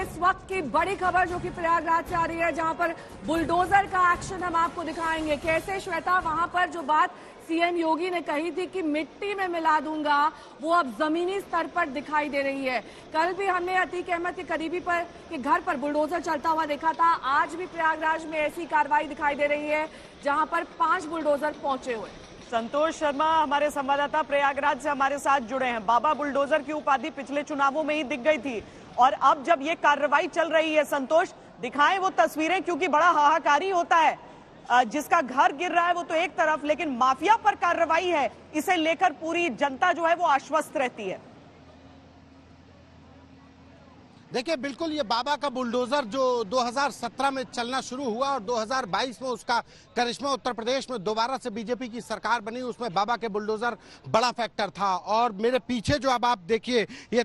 इस वक्त की बड़ी खबर जो कि प्रयागराज से आ रही है, जहां पर बुलडोजर का एक्शन हम आपको दिखाएंगे। कैसे श्वेता, वहां पर जो बात सीएम योगी ने कही थी कि मिट्टी में मिला दूंगा, वो अब जमीनी स्तर पर दिखाई दे रही है। कल भी हमने अतीक अहमद के करीबी पर के घर पर बुलडोजर चलता हुआ देखा था। आज भी प्रयागराज में ऐसी कार्रवाई दिखाई दे रही है, जहां पर 5 बुलडोजर पहुंचे हुए। संतोष शर्मा हमारे संवाददाता प्रयागराज से हमारे साथ जुड़े हैं। बाबा बुलडोजर की उपाधि पिछले चुनावों में ही दिख गई थी और अब जब ये कार्रवाई चल रही है, संतोष दिखाएं वो तस्वीरें, क्योंकि बड़ा हाहाकारी होता है। जिसका घर गिर रहा है वो तो एक तरफ, लेकिन माफिया पर कार्रवाई है, इसे लेकर पूरी जनता जो है वो आश्वस्त रहती है। देखिए, बिल्कुल ये बाबा का बुलडोजर जो 2017 में चलना शुरू हुआ और 2022 में उसका करिश्मा उत्तर प्रदेश में दोबारा से बीजेपी की सरकार बनी, उसमें बाबा के बुलडोजर बड़ा फैक्टर था। और मेरे पीछे जो अब आप देखिए ये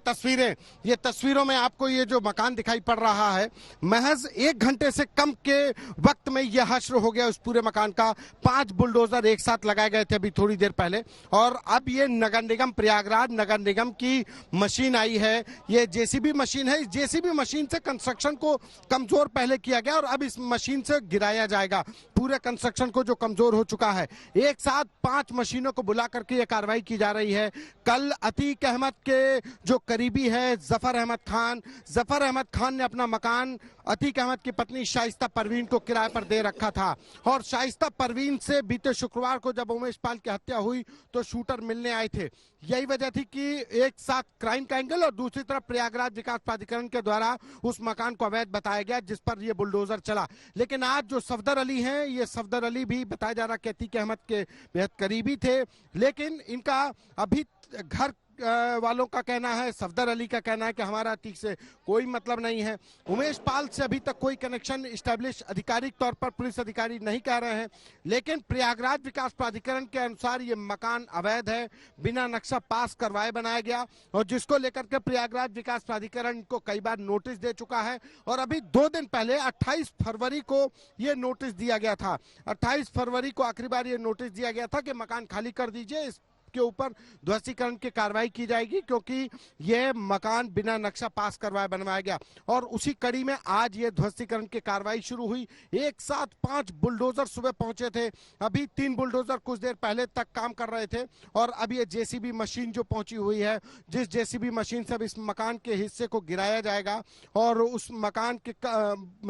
तस्वीरों में आपको ये जो मकान दिखाई पड़ रहा है, महज 1 घंटे से कम के वक्त में यह हश्र हो गया उस पूरे मकान का। 5 बुलडोजर एक साथ लगाए गए थे अभी थोड़ी देर पहले, और अब ये नगर निगम प्रयागराज नगर निगम की मशीन आई है। ये जेसीबी मशीन है। जेसीबी मशीन से कंस्ट्रक्शन को कमजोर पहले किया गया और अब इस मशीन से गिराया जाएगा पूरे कंस्ट्रक्शन को जो कमजोर हो चुका है। एक साथ 5 मशीनों को बुला करके ये कार्रवाई की जा रही है। कल अतीक अहमद के जो करीबी है जफर अहमद खान ने अपना मकान अतीक अहमद की पत्नी शाइस्ता परवीन को किराए पर दे रखा था, और शाइस्ता परवीन से बीते शुक्रवार को जब उमेश पाल की हत्या हुई तो शूटर मिलने आए थे। यही वजह थी कि एक साथ क्राइम का एंगल और दूसरी तरफ प्रयागराज विकास प्राधिकरण के द्वारा उस मकान को अवैध बताया गया, जिस पर यह बुलडोजर चला। लेकिन आज जो सफदर अली हैं, ये सफदर अली भी बताया जा रहा कि अतीक अहमद के बेहद करीबी थे, लेकिन इनका अभी घर वालों का कहना है, सफदर अली का कहना है कि हमारा अतीक से कोई मतलब नहीं है। उमेश पाल से अभी तक कोई कनेक्शन इस्टेब्लिश आधिकारिक तौर पर पुलिस अधिकारी नहीं कह रहे हैं, लेकिन प्रयागराज विकास प्राधिकरण के अनुसार ये मकान अवैध है, बिना नक्शा पास करवाए बनाया गया, और जिसको लेकर के प्रयागराज विकास प्राधिकरण को कई बार नोटिस दे चुका है। और अभी 2 दिन पहले 28 फरवरी को ये नोटिस दिया गया था। 28 फरवरी को आखिरी बार ये नोटिस दिया गया था कि मकान खाली कर दीजिए, इस के ऊपर ध्वस्तीकरण की कार्रवाई की जाएगी, क्योंकि यह मकान बिना नक्शा पास करवाए बनवाया गया। और उसी कड़ी में आज ये ध्वस्तीकरण की कार्रवाई शुरू हुई। एक साथ 5 बुलडोजर सुबह पहुंचे थे। अभी 3 बुलडोजर कुछ देर पहले तक काम कर रहे थे, और अब ये जेसीबी मशीन जो पहुंची हुई है, जिस जेसीबी मशीन से अब इस मकान के हिस्से को गिराया जाएगा और उस मकान के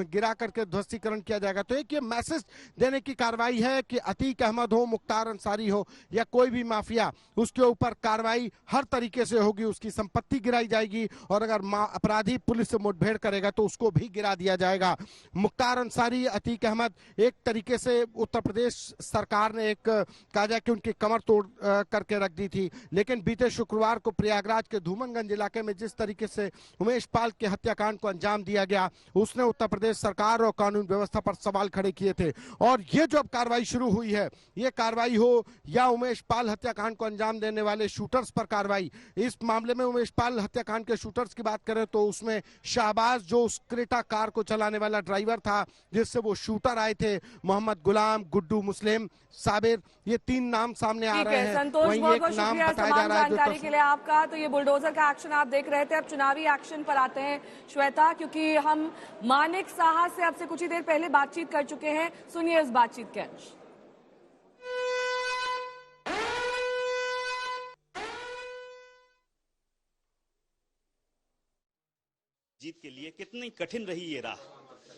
गिरा करके ध्वस्तीकरण किया जाएगा। तो एक ये मैसेज देने की कार्रवाई है कि अतीक अहमद हो, मुख्तार अंसारी हो या कोई भी माफिया, उसके ऊपर कार्रवाई हर तरीके से होगी, उसकी संपत्ति गिराई जाएगी, और अगर अपराधी पुलिस से मुठभेड़ करेगा तो उसको भी गिरा दिया जाएगा। मुख्तार अंसारी, अतीक अहमद, एक तरीके से उत्तर प्रदेश सरकार ने एक कहा जाए कि उनकी कमर तोड़ करके रख दी थी, लेकिन बीते शुक्रवार को प्रयागराज के धूमनगंज इलाके में जिस तरीके से उमेश पाल के हत्याकांड को अंजाम दिया गया, उसने उत्तर प्रदेश सरकार और कानून व्यवस्था पर सवाल खड़े किए थे। और ये जो अब कार्रवाई शुरू हुई है, ये कार्रवाई हो या उमेश पाल हत्याकांड को अंजाम देने वाले शूटर्स पर कार्रवाई, इस मामले में उमेश पाल हत्याकांड के शूटर्स की बात करें तो उसमें शाहबाज, जो उस क्रेटा कार को चलाने वाला ड्राइवर था जिससे वो शूटर आए थे, मोहम्मद गुलाम, गुड्डू मुस्लिम, साबिर, ये 3 नाम सामने आ रहे हैं। संतोष, बहुत बहुत शुक्रिया तमाम जानकारी के लिए आपका। तो ये बुलडोजर का एक्शन आप देख रहे थे। अब चुनावी एक्शन पर आते हैं श्वेता, क्योंकि हम मानिक साहा से अब से कुछ ही देर पहले बातचीत कर चुके हैं। सुनिए इस बातचीत के अंश। जीत के लिए कितनी कठिन रही ये राह?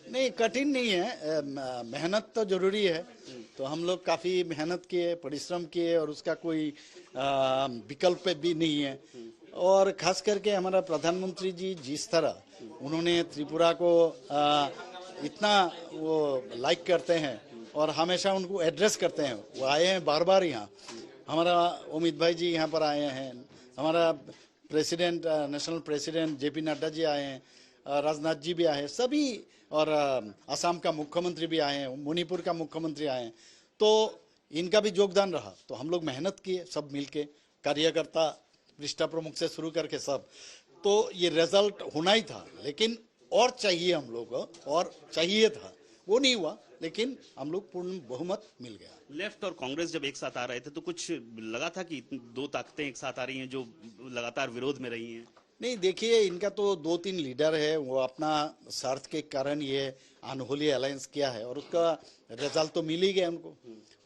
नहीं, कठिन नहीं है, मेहनत तो जरूरी है। तो हम लोग काफी मेहनत किए, परिश्रम किए, और उसका कोई विकल्प भी नहीं है। और खास करके हमारा प्रधानमंत्री जी जिस तरह उन्होंने त्रिपुरा को इतना वो लाइक करते हैं और हमेशा उनको एड्रेस करते हैं, वो आए हैं बार बार यहाँ। हमारा अमित भाई जी यहाँ पर आए हैं, हमारा president, national president JP Nadda ji आए हैं, राजनाथ जी भी आए हैं, सभी, और असम का मुख्यमंत्री भी आए हैं, मणिपुर का मुख्यमंत्री आए हैं। तो इनका भी योगदान रहा। तो हम लोग मेहनत किए सब मिलके, कार्यकर्ता, पृष्ठा प्रमुख से शुरू करके सब। तो ये रिजल्ट होना ही था, लेकिन और चाहिए, हम लोग और चाहिए था, वो नहीं हुआ, लेकिन हम लोग पूर्ण बहुमत मिल गया। लेफ्ट और कांग्रेस जब एक साथ आ रहे थे तो कुछ लगा था कि 2 ताकतें एक साथ आ रही हैं जो लगातार विरोध में रही हैं? नहीं, देखिए, इनका तो 2-3 लीडर है, वो अपना स्वार्थ के कारण ये अनहोली अलायंस किया है और उसका रिजल्ट तो मिल ही गया उनको।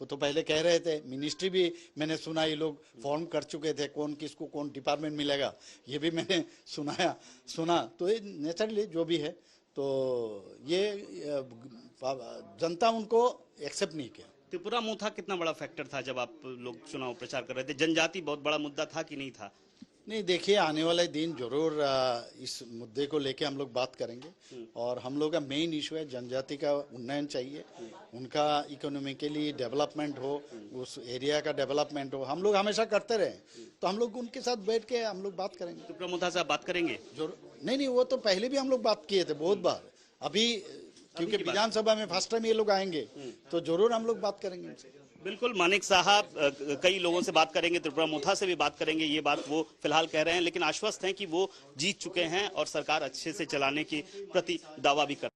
वो तो पहले कह रहे थे, मिनिस्ट्री भी मैंने सुना ये लोग फॉर्म कर चुके थे, कौन किसको कौन डिपार्टमेंट मिलेगा ये भी मैंने सुना। तो ये नेचुरली जो भी है, तो ये जनता उनको एक्सेप्ट नहीं किया। त्रिपुरा मोथा कितना बड़ा फैक्टर था जब आप लोग चुनाव प्रचार कर रहे थे? जनजाति बहुत बड़ा मुद्दा था कि नहीं था? नहीं, देखिए, आने वाले दिन जरूर इस मुद्दे को लेके हम लोग बात करेंगे और हम लोग का मेन इशू है जनजाति का उन्नयन चाहिए, उनका इकोनॉमिकली डेवलपमेंट हो, उस एरिया का डेवलपमेंट हो। हम लोग हमेशा करते रहे, तो हम लोग उनके साथ बैठ के हम लोग बात करेंगे। त्रिपुरा मोथा से आप बात करेंगे? जरूर। नहीं, वो तो पहले भी हम लोग बात किए थे बहुत बार। अभी क्योंकि विधानसभा में फर्स्ट टाइम ये लोग आएंगे, तो जरूर हम लोग बात करेंगे उनसे। बिल्कुल, मानिक साहब कई लोगों से बात करेंगे, त्रिपुरा मोथा से भी बात करेंगे, ये बात वो फिलहाल कह रहे हैं, लेकिन आश्वस्त हैं कि वो जीत चुके हैं और सरकार अच्छे से चलाने की प्रति दावा भी कर।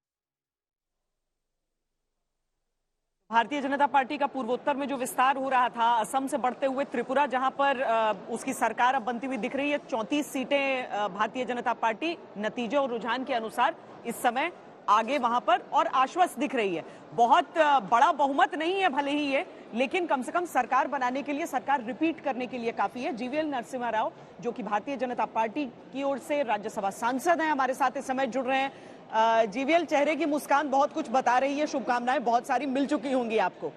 भारतीय जनता पार्टी का पूर्वोत्तर में जो विस्तार हो रहा था, असम से बढ़ते हुए त्रिपुरा, जहां पर उसकी सरकार अब बनती हुई दिख रही है। 34 सीटें भारतीय जनता पार्टी नतीजे और रुझान के अनुसार इस समय आगे वहां पर और आश्वस्त दिख रही है। बहुत बड़ा बहुमत नहीं है भले ही ये, लेकिन कम से कम सरकार बनाने के लिए, सरकार रिपीट करने के लिए काफी है। जीवीएल नरसिम्हा राव, जो कि भारतीय जनता पार्टी की ओर से राज्यसभा सांसद हैं, हमारे साथ इस समय जुड़ रहे हैं। जीवीएल, चेहरे की मुस्कान बहुत कुछ बता रही है, शुभकामनाएं बहुत सारी मिल चुकी होंगी आपको।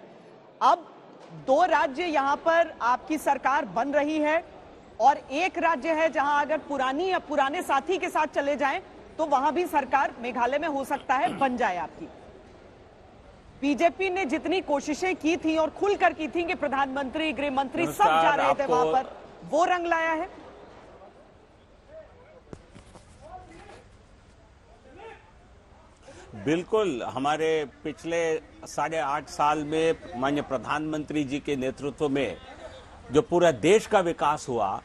अब 2 राज्य यहां पर आपकी सरकार बन रही है और एक राज्य है जहां अगर पुरानी या पुराने साथी के साथ चले जाएं तो वहां भी सरकार मेघालय में हो सकता है बन जाए आपकी। बीजेपी ने जितनी कोशिशें की थी और खुलकर की थी कि प्रधानमंत्री, गृह मंत्री सब जा रहे थे वहां पर, वो रंग लाया है। बिल्कुल, हमारे पिछले 8.5 साल में माननीय प्रधानमंत्री जी के नेतृत्व में जो पूरा देश का विकास हुआ,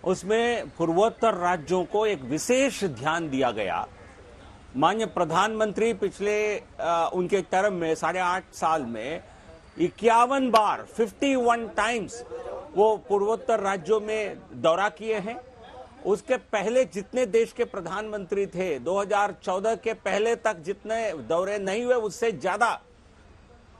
उसमें पूर्वोत्तर राज्यों को एक विशेष ध्यान दिया गया। माननीय प्रधानमंत्री पिछले उनके टर्म में 8.5 साल में 51 बार 51 टाइम्स वो पूर्वोत्तर राज्यों में दौरा किए हैं। उसके पहले जितने देश के प्रधानमंत्री थे, 2014 के पहले तक जितने दौरे नहीं हुए, उससे ज्यादा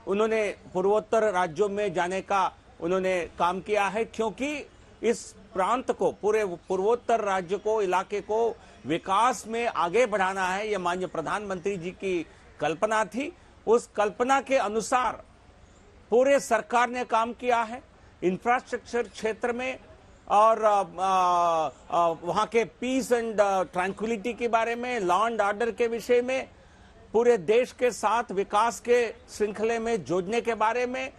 उन्होंने पूर्वोत्तर राज्यों में जाने का उन्होंने काम किया है, क्योंकि इस प्रांत को, पूरे पूर्वोत्तर राज्य को, इलाके को विकास में आगे बढ़ाना है। यह माननीय प्रधानमंत्री जी की कल्पना थी। उस कल्पना के अनुसार पूरे सरकार ने काम किया है। इंफ्रास्ट्रक्चर क्षेत्र में और वहां के पीस एंड ट्रैंक्विलिटी के बारे में, लॉ एंड ऑर्डर के विषय में, पूरे देश के साथ विकास के श्रृंखले में जोड़ने के बारे में,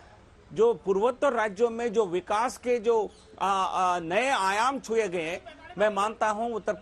जो पूर्वोत्तर राज्यों में जो विकास के जो नए आयाम छुए गए, मैं मानता हूं उत्तर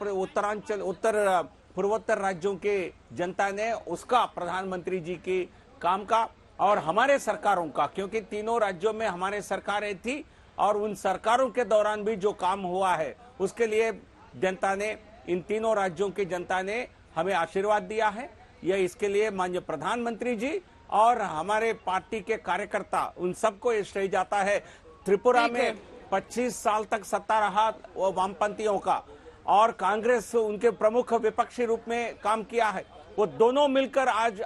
पूर्वोत्तर राज्यों के जनता ने उसका, प्रधानमंत्री जी के काम का और हमारे सरकारों का, क्योंकि तीनों राज्यों में हमारे सरकारें थी और उन सरकारों के दौरान भी जो काम हुआ है उसके लिए जनता ने, इन तीनों राज्यों की जनता ने हमें आशीर्वाद दिया है। यह इसके लिए माननीय प्रधानमंत्री जी और हमारे पार्टी के कार्यकर्ता, उन सबको ये श्रेय जाता है। त्रिपुरा में 25 साल तक सत्ता रहा वो वामपंथियों का, और कांग्रेस उनके प्रमुख विपक्षी रूप में काम किया है। वो दोनों मिलकर आज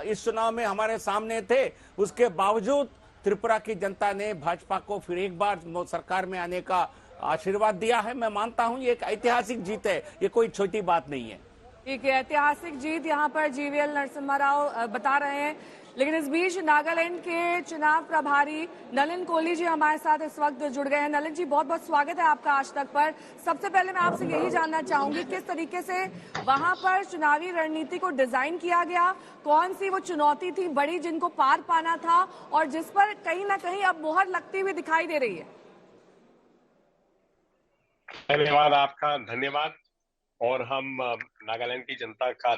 इस चुनाव में हमारे सामने थे। उसके बावजूद त्रिपुरा की जनता ने भाजपा को फिर एक बार सरकार में आने का आशीर्वाद दिया है। मैं मानता हूं ये एक ऐतिहासिक जीत है, ये कोई छोटी बात नहीं है। ठीक है, ऐतिहासिक जीत यहाँ पर जीवीएल नरसिम्हा राव बता रहे हैं। लेकिन इस बीच नागालैंड के चुनाव प्रभारी नलिन कोहली जी हमारे साथ इस वक्त जुड़ गए हैं। नलिन जी, बहुत बहुत स्वागत है आपका आज तक पर। सबसे पहले मैं आपसे यही जानना चाहूंगी, किस तरीके से वहां पर चुनावी रणनीति को डिजाइन किया गया, कौन सी वो चुनौती थी बड़ी जिनको पार पाना था और जिस पर कहीं ना कहीं अब मोहर लगती हुई दिखाई दे रही है? धन्यवाद, आपका धन्यवाद। और हम नागालैंड की जनता का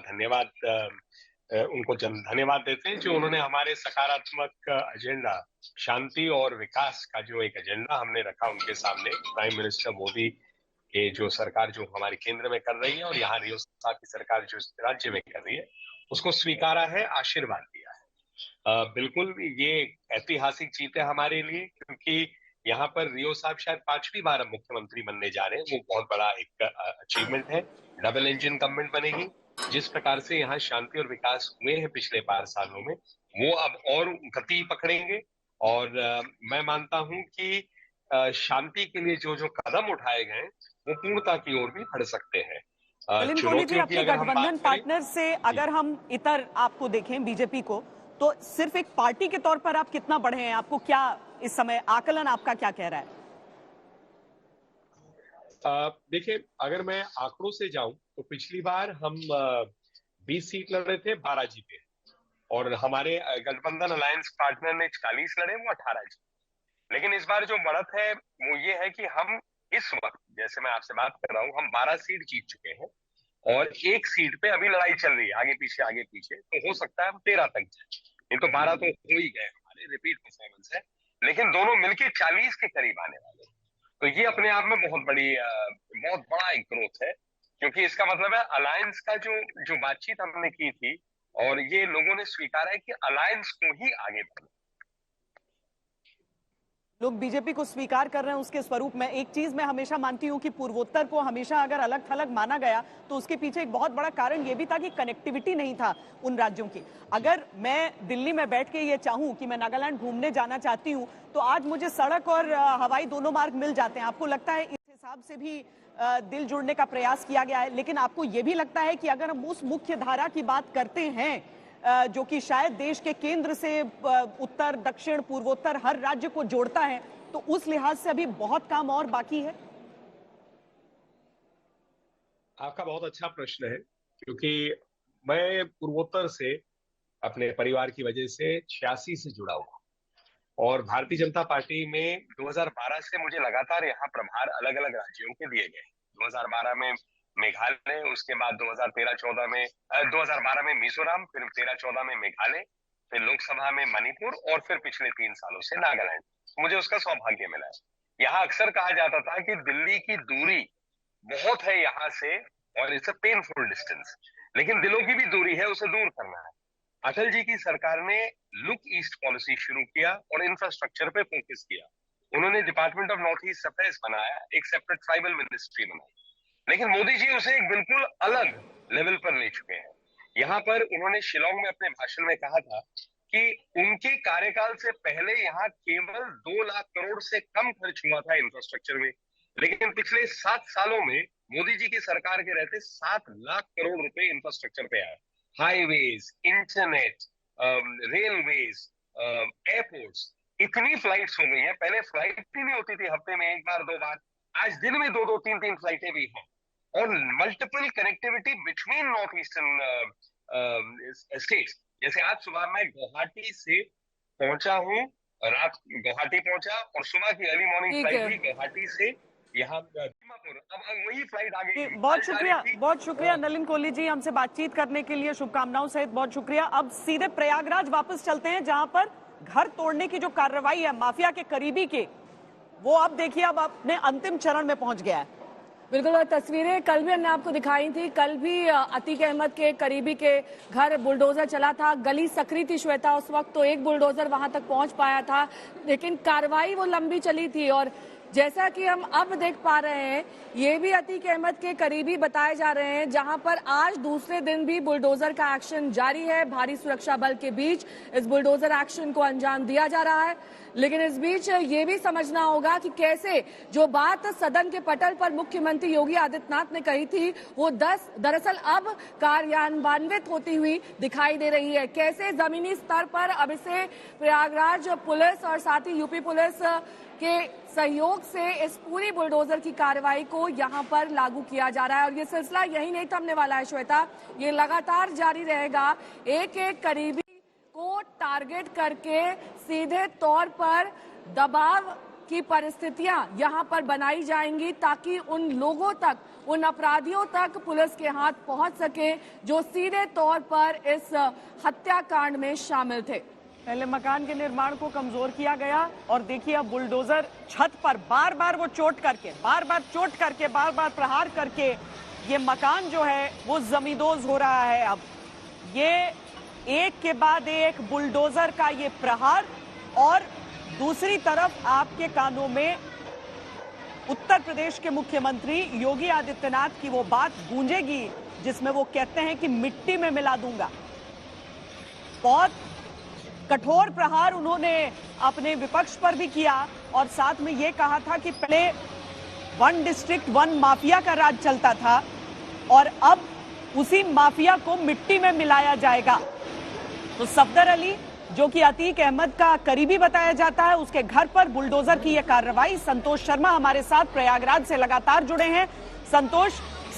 उनको धन्यवाद देते हैं जो उन्होंने हमारे सकारात्मक एजेंडा, शांति और विकास का जो एक एजेंडा हमने रखा उनके सामने, प्राइम मिनिस्टर मोदी के जो सरकार जो हमारे केंद्र में कर रही है और यहाँ रियासत की सरकार जो राज्य में कर रही है, उसको स्वीकारा है, आशीर्वाद दिया है। बिल्कुल ये ऐतिहासिक जीत है हमारे लिए, क्योंकि यहाँ पर रियो साहब शायद 5वीं बार अब मुख्यमंत्री बनने जा रहे हैं। वो बहुत बड़ा एक अचीवमेंट है। डबल इंजन गवर्नमेंट बनेगी। जिस प्रकार से यहाँ शांति और विकास हुए हैं पिछले 5 सालों में, वो अब और गति पकड़ेंगे। और मैं मानता हूं कि शांति के लिए जो जो कदम उठाए गए वो पूर्णता की ओर भी बढ़ सकते हैं। नलिन कोहली जी, आपके गठबंधन पार्टनर से अगर हम इतर आपको देखें बीजेपी को, तो सिर्फ एक पार्टी के तौर पर आप कितना बढ़े हैं? आपको क्या इस समय आकलन आपका क्या कह रहा है? देखिए, अगर मैं आंकड़ों से जाऊं तो पिछली बार हम 20 सीट लड़े थे, 12 जीते, और हमारे गठबंधन अलायंस पार्टनर ने 40 लड़े, वो 18 जीते। लेकिन इस बार जो बढ़त है वो ये है कि हम इस वक्त, जैसे मैं आपसे बात कर रहा हूं, हम 12 सीट जीत चुके हैं और एक सीट पे अभी लड़ाई चल रही है, आगे पीछे। तो हो सकता है हम 13 तक जाए, नहीं तो 12 तो हो ही गए, हमारे रिपीट परफॉर्मेंस है। लेकिन दोनों मिलके 40 के करीब आने वाले, तो ये अपने आप में बहुत बड़ा एक ग्रोथ है, क्योंकि इसका मतलब है अलायंस का जो बातचीत हमने की थी, और ये लोगों ने स्वीकारा है कि अलायंस को ही आगे बढ़ना। लोग बीजेपी को स्वीकार कर रहे हैं उसके स्वरूप में। एक चीज मैं हमेशा मानती हूं कि पूर्वोत्तर को हमेशा अगर अलग थलग माना गया तो उसके पीछे एक बहुत बड़ा कारण यह भी था कि कनेक्टिविटी नहीं था उन राज्यों की। अगर मैं दिल्ली में बैठ के ये चाहूं कि मैं नागालैंड घूमने जाना चाहती हूं, तो आज मुझे सड़क और हवाई दोनों मार्ग मिल जाते हैं। आपको लगता है इस हिसाब से भी दिल जुड़ने का प्रयास किया गया है? लेकिन आपको यह भी लगता है कि अगर हम उस मुख्य धारा की बात करते हैं जो कि शायद देश के केंद्र से उत्तर, दक्षिण, पूर्वोत्तर हर राज्य को जोड़ता है, तो उस लिहाज से अभी बहुत काम और बाकी है? आपका बहुत अच्छा प्रश्न है, क्योंकि मैं पूर्वोत्तर से अपने परिवार की वजह से 86 से जुड़ा हुआ, और भारतीय जनता पार्टी में 2012 से मुझे लगातार यहाँ प्रभार अलग अलग राज्यों के दिए गए। 2012 में मेघालय, उसके बाद 2013-14 में 2012 में मिजोरम, फिर 13-14 में मेघालय, फिर लोकसभा में मणिपुर, और फिर पिछले 3 सालों से नागालैंड। मुझे उसका सौभाग्य मिला है। यहाँ अक्सर कहा जाता था कि दिल्ली की दूरी बहुत है यहाँ से, और इट्स अ पेनफुल डिस्टेंस, लेकिन दिलों की भी दूरी है, उसे दूर करना है। अटल जी की सरकार ने लुक ईस्ट पॉलिसी शुरू किया और इंफ्रास्ट्रक्चर पे फोकस किया। उन्होंने department of north east affairs बनाया, एक सेपरेट ट्राइबल मिनिस्ट्री बनाई, लेकिन मोदी जी उसे एक बिल्कुल अलग लेवल पर ले चुके हैं। यहाँ पर उन्होंने शिलोंग में अपने भाषण में कहा था कि उनके कार्यकाल से पहले यहाँ केवल 2 लाख करोड़ से कम खर्च हुआ था इंफ्रास्ट्रक्चर में, लेकिन पिछले 7 सालों में मोदी जी की सरकार के रहते 7 लाख करोड़ रुपए इंफ्रास्ट्रक्चर पे आए। हाईवेज, इंटरनेट, रेलवेज, एयरपोर्ट्स, इतनी फ्लाइट्स हो गई हैं। पहले फ्लाइट ही नहीं होती थी, हफ्ते में 1 बार 2 बार, आज दिन में 2-2, 3-3 फ्लाइटें भी हैं, और multiple connectivity between north eastern states. जैसे आज सुबह मैं गुवाहाटी से पहुंचा हूं, रात गुवाहाटी पहुंचा, और सुबह की अर्ली मॉर्निंग फ्लाइट भी गुवाहाटी से यहाँ दीमापुर, अब वही फ्लाइट आ गई। बहुत शुक्रिया नलिन कोहली जी, हमसे बातचीत करने के लिए शुभकामनाओं सहित बहुत शुक्रिया। अब सीधे प्रयागराज वापस चलते हैं, जहां पर घर तोड़ने की जो कार्रवाई है माफिया के करीबी के, वो अब देखिए अब अपने अंतिम चरण में पहुंच गया है। बिल्कुल, और तस्वीरें कल भी हमने आपको दिखाई थी। कल भी अतीक अहमद के करीबी के घर बुलडोजर चला था, गली सकरी थी श्वेता उस वक्त, तो एक बुलडोजर वहां तक पहुंच पाया था, लेकिन कार्रवाई वो लंबी चली थी। और जैसा कि हम अब देख पा रहे हैं, ये भी अतीक अहमद के करीबी बताए जा रहे हैं, जहां पर आज दूसरे दिन भी बुलडोजर का एक्शन जारी है। भारी सुरक्षा बल के बीच इस बुलडोजर एक्शन को अंजाम दिया जा रहा है, लेकिन इस बीच ये भी समझना होगा कि कैसे जो बात सदन के पटल पर मुख्यमंत्री योगी आदित्यनाथ ने कही थी, वो दरअसल अब कार्यान्वित होती हुई दिखाई दे रही है। कैसे जमीनी स्तर पर अब इसे प्रयागराज पुलिस और साथ ही यूपी पुलिस के सहयोग से इस पूरी बुलडोजर की कार्रवाई को यहां पर लागू किया जा रहा है। और ये सिलसिला यही नहीं थमने वाला है श्वेता, ये लगातार जारी रहेगा। एक एक करीबी को टारगेट करके सीधे तौर पर दबाव की परिस्थितियां यहां पर बनाई जाएंगी, ताकि उन लोगों तक, उन अपराधियों तक पुलिस के हाथ पहुंच सके जो सीधे तौर पर इस हत्याकांड में शामिल थे। पहले मकान के निर्माण को कमजोर किया गया, और देखिए अब बुलडोजर छत पर बार बार चोट करके बार बार प्रहार करके ये मकान जो है वो जमींदोज हो रहा है। अब ये एक के बाद एक बुलडोजर का ये प्रहार, और दूसरी तरफ आपके कानों में उत्तर प्रदेश के मुख्यमंत्री योगी आदित्यनाथ की वो बात गूंजेगी जिसमें वो कहते हैं कि मिट्टी में मिला दूंगा। बहुत कठोर प्रहार उन्होंने अपने विपक्ष पर भी किया और साथ में ये कहा था कि पहले वन डिस्ट्रिक्ट वन माफिया का राज चलता था और अब उसी माफिया को मिट्टी में मिलाया जाएगा। तो सफदर अली जो कि अतीक अहमद का करीबी बताया जाता है, उसके घर पर बुलडोजर की यह कार्रवाई। संतोष शर्मा हमारे साथ प्रयागराज से लगातार जुड़े हैं। संतोष,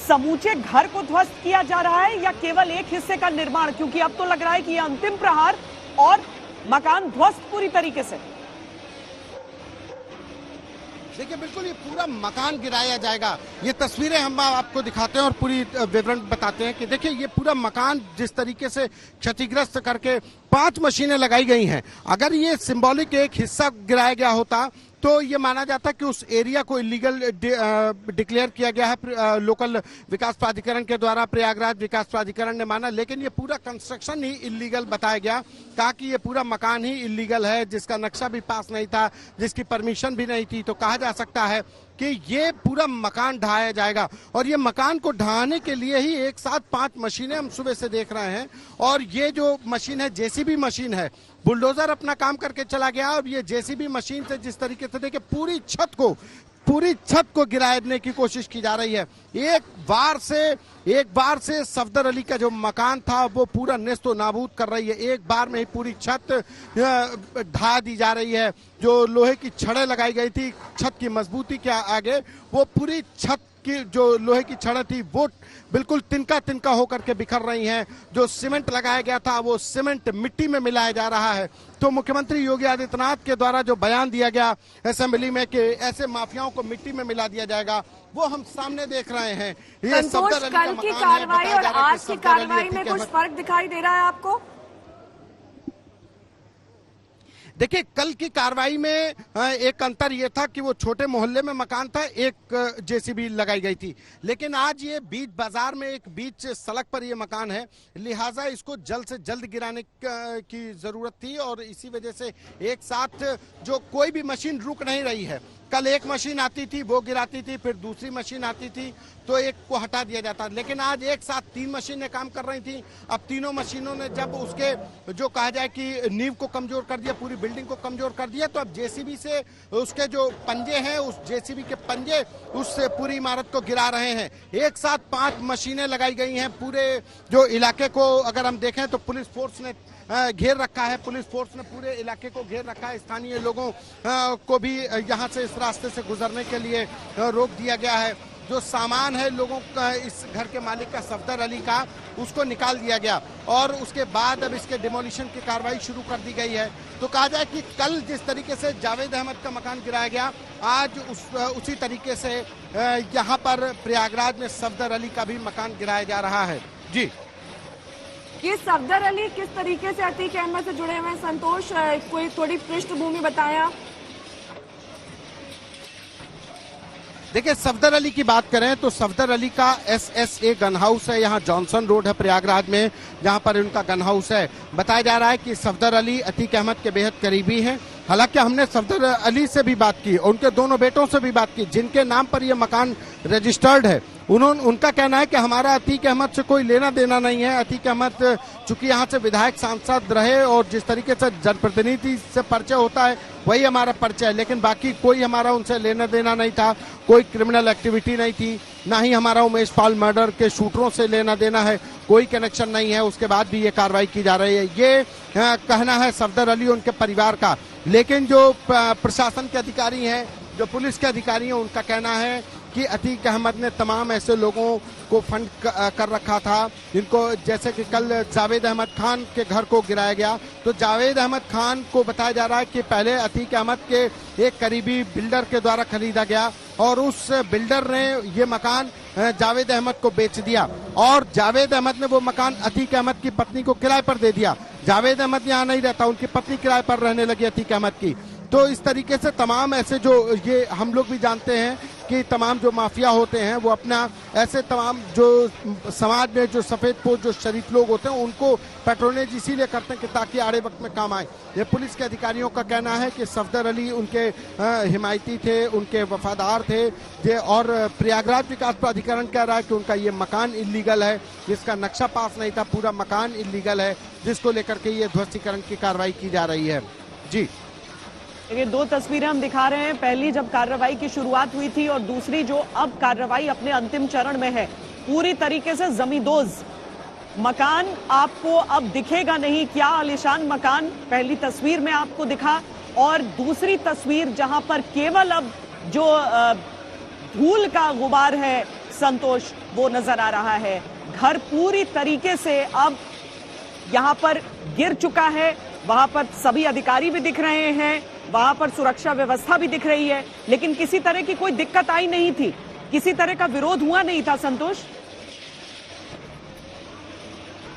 समूचे घर को ध्वस्त किया जा रहा है या केवल एक हिस्से का निर्माण? क्योंकि अब तो लग रहा है कि यह अंतिम प्रहार और मकान ध्वस्त पूरी तरीके से। देखिए, बिल्कुल ये पूरा मकान गिराया जाएगा। ये तस्वीरें हम आपको दिखाते हैं और पूरी विवरण बताते हैं कि देखिए ये पूरा मकान जिस तरीके से क्षतिग्रस्त करके 5 मशीनें लगाई गई हैं। अगर ये सिंबॉलिक एक हिस्सा गिराया गया होता तो ये माना जाता कि उस एरिया को इलीगल डिक्लेयर किया गया है लोकल विकास प्राधिकरण के द्वारा। प्रयागराज विकास प्राधिकरण ने माना, लेकिन ये पूरा कंस्ट्रक्शन ही इलीगल बताया गया। कहा कि ये पूरा मकान ही इलीगल है, जिसका नक्शा भी पास नहीं था, जिसकी परमिशन भी नहीं थी। तो कहा जा सकता है कि ये पूरा मकान ढहाया जाएगा और ये मकान को ढहाने के लिए ही एक साथ 5 मशीनें हम सुबह से देख रहे हैं। और ये जो मशीन है, जेसीबी मशीन है, बुलडोजर अपना काम करके चला गया और ये जेसीबी मशीन से जिस तरीके से देखिए पूरी छत को गिराने की कोशिश की जा रही है। एक बार से सफदर अली का जो मकान था वो पूरा नेस्तो नाबूद कर रही है। एक बार में ही पूरी छत ढा दी जा रही है। जो लोहे की छड़ें लगाई गई थी छत की मजबूती के आगे, वो पूरी छत की जो लोहे की छड़ें थी वो बिल्कुल तिनका तिनका होकर के बिखर रही हैं। जो सीमेंट लगाया गया था वो सीमेंट मिट्टी में मिलाया जा रहा है। तो मुख्यमंत्री योगी आदित्यनाथ के द्वारा जो बयान दिया गया असेंबली में कि ऐसे माफियाओं को मिट्टी में मिला दिया जाएगा, वो हम सामने देख रहे हैं। ये संतोष, कल की कार्रवाई और आज की कार्रवाई में कुछ फर्क दिखाई दे रहा है आपको? देखिए, कल की कार्रवाई में एक अंतर ये था कि वो छोटे मोहल्ले में मकान था, एक जेसीबी लगाई गई थी। लेकिन आज ये बीच बाजार में एक बीच सड़क पर ये मकान है, लिहाजा इसको जल्द से जल्द गिराने की जरूरत थी। और इसी वजह से एक साथ जो कोई भी मशीन रुक नहीं रही है। कल एक मशीन आती थी, वो गिराती थी, फिर दूसरी मशीन आती थी तो एक को हटा दिया जाता। लेकिन आज एक साथ 3 मशीनें काम कर रही थी। अब तीनों मशीनों ने जब उसके जो कहा जाए कि नींव को कमजोर कर दिया, पूरी बिल्डिंग को कमजोर कर दिया, तो अब जेसीबी से उसके जो पंजे हैं, उस जेसीबी के पंजे उससे पूरी इमारत को गिरा रहे हैं। एक साथ 5 मशीनें लगाई गई हैं। पूरे जो इलाके को अगर हम देखें तो पुलिस फोर्स ने घेर रखा है। पुलिस फोर्स ने पूरे इलाके को घेर रखा है। स्थानीय लोगों को भी यहाँ से इस रास्ते से गुजरने के लिए रोक दिया गया है। जो सामान है लोगों का, इस घर के मालिक का, सफदर अली का, उसको निकाल दिया गया और उसके बाद अब इसके डिमोलिशन की कार्रवाई शुरू कर दी गई है। तो कहा जाए कि कल जिस तरीके से जावेद अहमद का मकान गिराया गया, आज उसी तरीके से यहाँ पर प्रयागराज में सफदर अली का भी मकान गिराया जा रहा है। जी, ये सफदर अली किस तरीके से अतीक अहमद से जुड़े हुए हैं? संतोष, कोई थोड़ी पृष्ठभूमि बताया। देखिए, सफदर अली की बात करें तो सफदर अली का SSA गन हाउस है, यहाँ जॉनसन रोड है प्रयागराज में, जहाँ पर उनका गन हाउस है। बताया जा रहा है कि सफदर अली अतीक अहमद के बेहद करीबी हैं। हालांकि हमने सफदर अली से भी बात की, उनके दोनों बेटों से भी बात की जिनके नाम पर यह मकान रजिस्टर्ड है। उनका कहना है कि हमारा अतीक अहमद से कोई लेना देना नहीं है। अतीक अहमद चूंकि यहाँ से विधायक सांसद रहे और जिस तरीके से जनप्रतिनिधि से परिचय होता है वही हमारा परिचय है, लेकिन बाकी कोई हमारा उनसे लेना देना नहीं था। कोई क्रिमिनल एक्टिविटी नहीं थी, ना ही हमारा उमेश पाल मर्डर के शूटरों से लेना देना है, कोई कनेक्शन नहीं है। उसके बाद भी ये कार्रवाई की जा रही है, ये कहना है सफदर अली उनके परिवार का। लेकिन जो प्रशासन के अधिकारी हैं, जो पुलिस के अधिकारी हैं, उनका कहना है कि अतीक अहमद ने तमाम ऐसे लोगों को फंड कर रखा था जिनको, जैसे कि कल जावेद अहमद खान के घर को गिराया गया। तो जावेद अहमद खान को बताया जा रहा है कि पहले अतीक अहमद के एक करीबी बिल्डर के द्वारा खरीदा गया और उस बिल्डर ने ये मकान जावेद अहमद को बेच दिया और जावेद अहमद ने वो मकान अतीक अहमद की पत्नी को किराए पर दे दिया। जावेद अहमद यहाँ नहीं रहता, उनकी पत्नी किराए पर रहने लगी अतीक अहमद की। तो इस तरीके से तमाम ऐसे जो ये हम लोग भी जानते हैं कि तमाम जो माफिया होते हैं वो अपना ऐसे तमाम जो समाज में जो सफेद पोश जो शरीफ लोग होते हैं उनको पैट्रोनेज इसीलिए करते हैं कि ताकि आड़े वक्त में काम आए। ये पुलिस के अधिकारियों का कहना है कि सफदर अली उनके हिमायती थे, उनके वफादार थे और प्रयागराज विकास प्राधिकरण कह रहा है कि उनका ये मकान इल्लीगल है, जिसका नक्शा पास नहीं था, पूरा मकान इल्लीगल है, जिसको लेकर के ये ध्वस्तीकरण की कार्रवाई की जा रही है। जी ये दो तस्वीरें हम दिखा रहे हैं, पहली जब कार्रवाई की शुरुआत हुई थी और दूसरी जो अब कार्रवाई अपने अंतिम चरण में है। पूरी तरीके से जमींदोज मकान आपको अब दिखेगा नहीं, क्या आलीशान मकान पहली तस्वीर में आपको दिखा, और दूसरी तस्वीर जहां पर केवल अब जो धूल का गुबार है संतोष वो नजर आ रहा है। घर पूरी तरीके से अब यहां पर गिर चुका है, वहां पर सभी अधिकारी भी दिख रहे हैं, वहां पर सुरक्षा व्यवस्था भी दिख रही है, लेकिन किसी तरह की कोई दिक्कत आई नहीं थी, किसी तरह का विरोध हुआ नहीं था संतोष।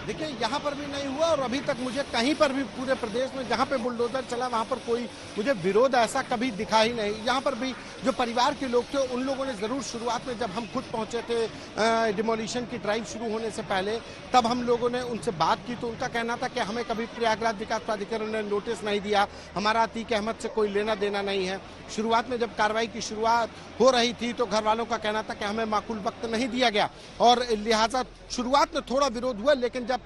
देखिए यहाँ पर भी नहीं हुआ और अभी तक मुझे कहीं पर भी पूरे प्रदेश में जहाँ पे बुलडोजर चला वहाँ पर कोई मुझे विरोध ऐसा कभी दिखा ही नहीं। यहाँ पर भी जो परिवार के लोग थे उन लोगों ने जरूर शुरुआत में जब हम खुद पहुँचे थे डिमोलिशन की ड्राइव शुरू होने से पहले, तब हम लोगों ने उनसे बात की तो उनका कहना था कि हमें कभी प्रयागराज विकास प्राधिकरण ने नोटिस नहीं दिया, हमारा अतीक अहमद से कोई लेना देना नहीं है। शुरुआत में जब कार्रवाई की शुरुआत हो रही थी तो घर वालों का कहना था कि हमें माकूल वक्त नहीं दिया गया और लिहाजा शुरुआत में थोड़ा विरोध हुआ, लेकिन जब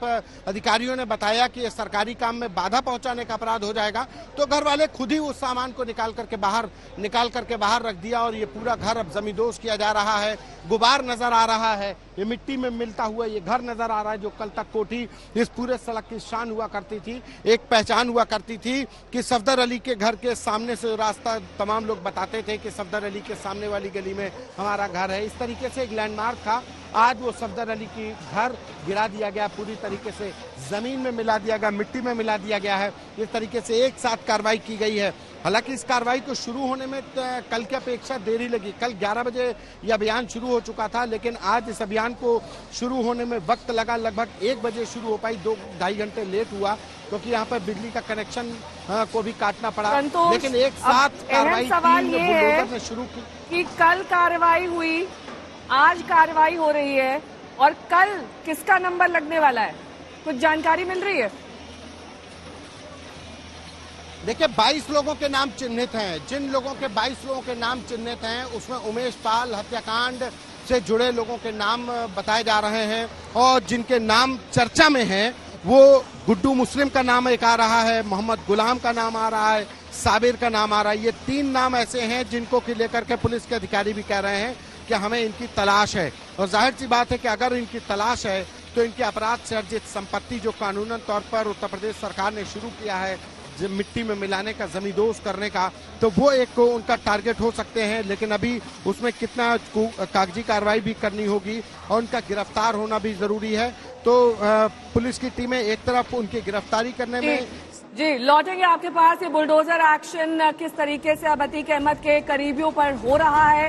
अधिकारियों ने बताया कि सरकारी काम में बाधा पहुंचाने का अपराध हो जाएगा तो घर वाले खुद ही उस सामान को निकाल करके बाहर रख दिया और ये पूरा घर अब जमींदोज किया जा रहा है। गुबार नजर आ रहा है, ये मिट्टी में मिलता हुआ ये घर नजर आ रहा है जो कल तक कोठी इस पूरे सड़क की शान हुआ करती थी, एक पहचान हुआ करती थी कि सफदर अली के घर के सामने से रास्ता तमाम लोग बताते थे कि सफदर अली के सामने वाली गली में हमारा घर है। इस तरीके से एक लैंडमार्क था। आज वो सफदर अली की घर गिरा दिया गया, पूरी तरीके से जमीन में मिला दिया गया, मिट्टी में मिला दिया गया है। इस तरीके से एक साथ कार्रवाई की गई है। हालांकि इस कार्रवाई को शुरू होने में कल की अपेक्षा देरी लगी। कल 11 बजे यह अभियान शुरू हो चुका था, लेकिन आज इस अभियान को शुरू होने में वक्त लगा। लगभग 1 बजे शुरू हो पाई, 2-2.5 घंटे लेट हुआ क्योंकि यहाँ पर बिजली का कनेक्शन को भी काटना पड़ा, लेकिन एक साथ कार्रवाई ने शुरू की कि कल कार्रवाई हुई, आज कार्रवाई हो रही है और कल किसका नंबर लगने वाला है, कुछ जानकारी मिल रही है? देखिए 22 लोगों के नाम चिन्हित हैं। जिन लोगों के 22 लोगों के नाम चिन्हित हैं उसमें उमेश पाल हत्याकांड से जुड़े लोगों के नाम बताए जा रहे हैं और जिनके नाम चर्चा में हैं वो गुड्डू मुस्लिम का नाम एक आ रहा है, मोहम्मद गुलाम का नाम आ रहा है, साबिर का नाम आ रहा है। ये 3 नाम ऐसे हैं जिनको कि लेकर के पुलिस के अधिकारी भी कह रहे हैं कि हमें इनकी तलाश है और जाहिर सी बात है कि अगर इनकी तलाश है तो इनकी अपराध से अर्जित संपत्ति जो कानूनन तौर पर उत्तर प्रदेश सरकार ने शुरू किया है मिट्टी में मिलाने का, जमींदोज करने का, तो वो एक उनका टारगेट हो सकते हैं। लेकिन अभी उसमें कितना कागजी कार्रवाई भी करनी होगी और उनका गिरफ्तार होना भी जरूरी है। तो पुलिस की टीमें एक तरफ उनकी गिरफ्तारी करने में जी लौटेंगे आपके पास। ये बुलडोजर एक्शन किस तरीके से अब अतीक अहमद के करीबियों पर हो रहा है